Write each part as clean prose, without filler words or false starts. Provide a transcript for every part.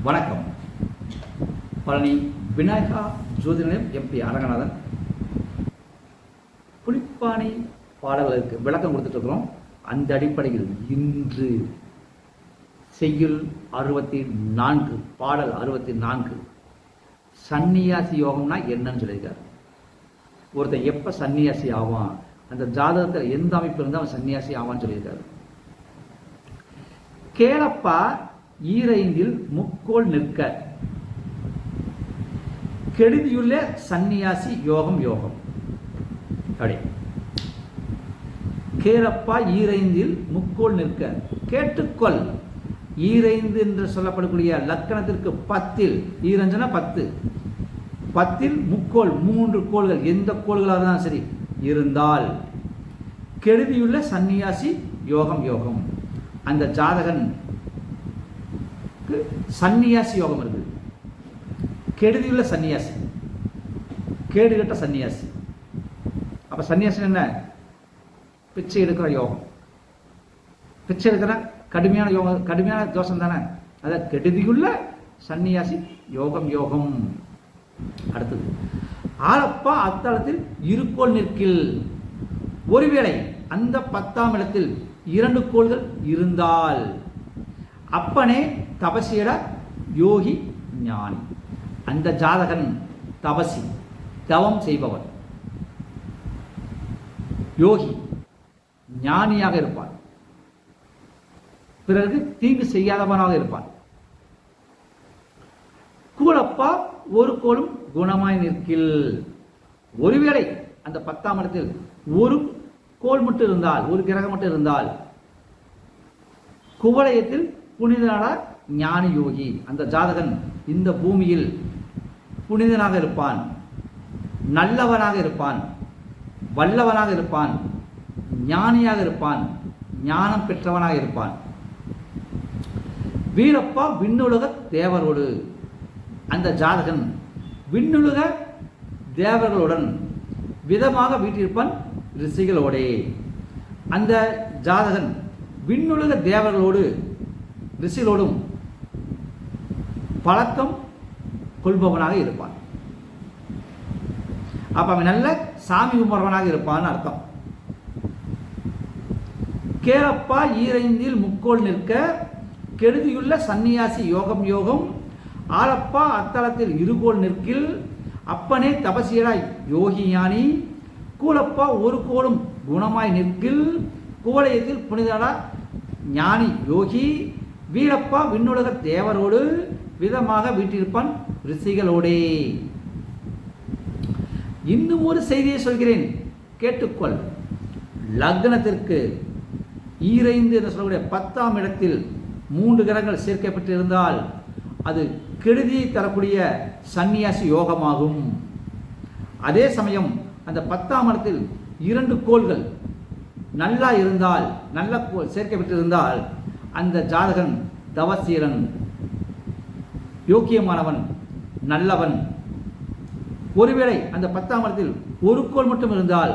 வணக்கம். பழனி விநாயகா ஜோதி நிலையம் எம்பி அரங்கநாதன். புலிப்பாணி பாடல்களுக்கு விளக்கம் கொடுத்துட்டு இருக்கிறோம். அந்த அடிப்படையில் இன்று செய்யுள் 64 பாடல் 64 சன்னியாசி யோகம்னா என்னன்னு சொல்லியிருக்காரு. ஒருத்தன் எப்ப சன்னியாசி ஆவான், அந்த ஜாதகத்தில் எந்த அமைப்பு இருந்தால் அவன் சன்னியாசி ஆவான்னு சொல்லியிருக்காரு. கேளப்பா ஈரைந்தில் முக்கோள் நிற்க கெடுதியுள்ள சன்னியாசி யோகம் யோகம். அப்படி கேளப்பா ஈரைந்தில் முக்கோள் நிற்க கேட்டுக்கொள். ஈரைந்து என்று சொல்லப்படக்கூடிய லக்கணத்திற்கு 10 ஈரஞ்சனா 10 முக்கோள் 3 கோள்கள் எந்த கோள்களாக தான் சரி இருந்தால் கெடுதியுள்ள சன்னியாசி யோகம் யோகம். அந்த ஜாதகன் சன்னியாசி யோகம் இருக்குது. கெடுதியுள்ள சன்னியாசி, கேடுகட்ட சன்னியாசி. அப்ப சன்னியாசி என்ன? பிச்சை எடுக்கிற யோகம். பிச்சை எடுக்கிற கடுமையான யோகம், கடுமையான தோஷம் தானே. அத கெடுதியுள்ள சன்னியாசி யோகம் யோகம். அடுத்தது ஆளப்பா அத்தலத்தில் இருக்கோள் நிற்கில். ஒருவேளை அந்த 10ஆம் இடத்தில் 2 கோள்கள் இருந்தால் அப்பனே தபசியட யோகி ஞானி. அந்த ஜாதகன் தபசி, தவம் செய்பவன், யோகி ஞானியாக இருப்பான். பிறகு தீங்கு செய்யாதவனாக இருப்பான். கூலப்பா ஒரு கோளும் குணமாய் நிற்கில். ஒருவேளை அந்த 10ஆம் இடத்தில் ஒரு கோள் மட்டும் இருந்தால், ஒரு கிரகம் மட்டும் இருந்தால் குவலயத்தில் புனிதனான ஞானி யோகி. அந்த ஜாதகன் இந்த பூமியில் புனிதனாக இருப்பான், நல்லவனாக இருப்பான், வல்லவனாக இருப்பான், ஞானியாக இருப்பான், ஞானம் பெற்றவனாக இருப்பான். வீரப்பா விண்ணுலக தேவரோடு. அந்த ஜாதகன் விண்ணுலக தேவர்களுடன் விதமாக வீட்டிருப்பான் ரிஷிகளோடே. அந்த ஜாதகன் விண்ணுலக தேவர்களோடு ரிஷிகளோடும் பழக்கம் கொள்பவனாக இருப்பான். அப்ப அவன் நல்ல சாமி கும்பவனாக இருப்பான் அர்த்தம். கேளப்பா ஈரைந்தில் முக்கோள் நிற்க கெடுதியுள்ள சன்னியாசி யோகம் யோகம். ஆளப்பா அத்தலத்தில் இருகோள் நிற்கில் அப்பனே தபசியராய் யோகி ஞானி. கூலப்பா ஒரு கோளும் குணமாய் நிற்கில் குவலயத்தில் புனிதனா ஞானி யோகி. வீரப்பா விண்ணுலக தேவரோடு விதமாக வீட்டிருப்பான் ரிஷிகளோடே. இன்னும் ஒரு செய்தியை சொல்கிறேன், கேட்டுக்கொள். லக்னத்திற்கு ஈரைந்து என்று சொல்லக்கூடிய 10ஆம் இடத்தில் 3 கிரகங்கள் சேர்க்கப்பட்டிருந்தால் அது கெடுதியை தரக்கூடிய சன்னியாசி யோகமாகும். அதே சமயம் அந்த 10ஆம் இடத்தில் 2 கோள்கள் நல்லா இருந்தால், நல்ல சேர்க்கப்பட்டிருந்தால் அந்த ஜாதகன் தவசீலன், யோக்கியமானவன், நல்லவன். ஒருவேளை அந்த 10ஆம் இடத்தில் ஒரு கோள் மட்டும் இருந்தால்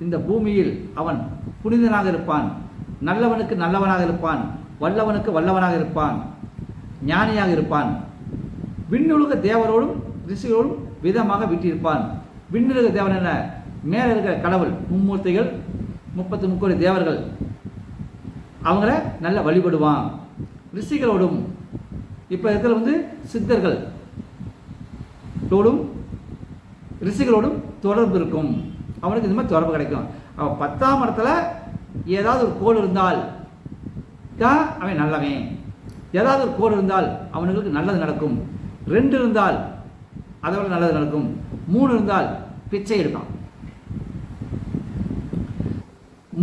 இந்த பூமியில் அவன் புனிதனாக இருப்பான், நல்லவனுக்கு நல்லவனாக இருப்பான், வல்லவனுக்கு வல்லவனாக இருப்பான், ஞானியாக இருப்பான். விண்ணுலக தேவரோடும் ரிஷிகளோடும் விதமாக வீட்டிருப்பான். விண்ணுலக தேவன் என்ன? மேலே இருக்கிற கடவுள், மும்மூர்த்திகள், 33 தேவர்கள், அவங்கள நல்ல வழிபடுவான். ரிஷிகளோடும் இப்போ இருக்கிற சித்தர்கள் ரிஷிகளோடும் தொடர்பு இருக்கும். அவனுக்கு இந்த மாதிரி தொடர்பு கிடைக்கும். அவன் 10ஆம் இடத்துல ஏதாவது ஒரு கோள் இருந்தால் தான் அவன் நல்லவன். ஏதாவது ஒரு கோள் இருந்தால் அவனுக்கு நல்லது நடக்கும். 2 இருந்தால் அதோட நல்லது நடக்கும். 3 இருந்தால் பிச்சை எடுப்பான்.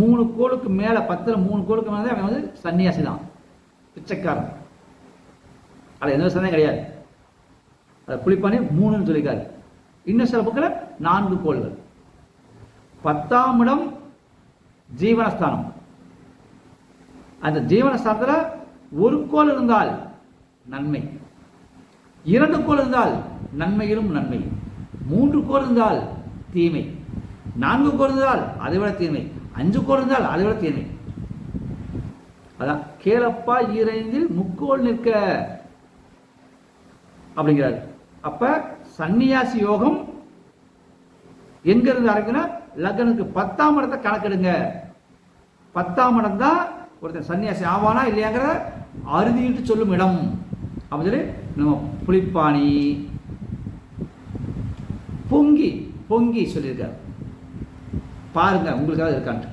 3 கோளுக்கு மேலே 10ல் 3 கோளுக்கு மேலே அவன் சன்னியாசி தான், பிச்சைக்காரன். அது எந்த சந்தேகம் கிடையாது. அதை புலிப்பாணி 3ன்னு சொல்லியிருக்காரு. இன்னும் சில பக்கம் 4 கோள்கள். 10ஆம் இடம் ஜீவனஸ்தானம். அந்த ஜீவனஸ்தானத்தில் ஒரு கோள் இருந்தால் நன்மை, 2 கோள் இருந்தால் நன்மையிலும் நன்மை, 3 கோள் இருந்தால் தீமை, 4 கோள் இருந்தால் அதை விட தீமை, 5 கோள் இருந்தால் அதை விட தீமை. அதான் கேளப்பா ஈரைந்தில் முக்கோள் நிற்க. அப்படிங்கிறாரு. அப்ப சன்னியாசி யோகம் எங்க இருந்து ஆரம்பிக்குன்னா லக்னத்துக்கு 10ஆம் இடத்தை கணக்கெடுங்க. 10ஆம் இடம் தான் ஒருத்தன் சன்னியாசி ஆவானா இல்லையாங்கிற அறுதிட்டு சொல்லும் இடம் அப்படின்னு சொல்லி நம்ம புலிப்பாணி பொங்கி சொல்லியிருக்காரு. பாருங்க உங்களுக்காக இருக்கான்ட்டு.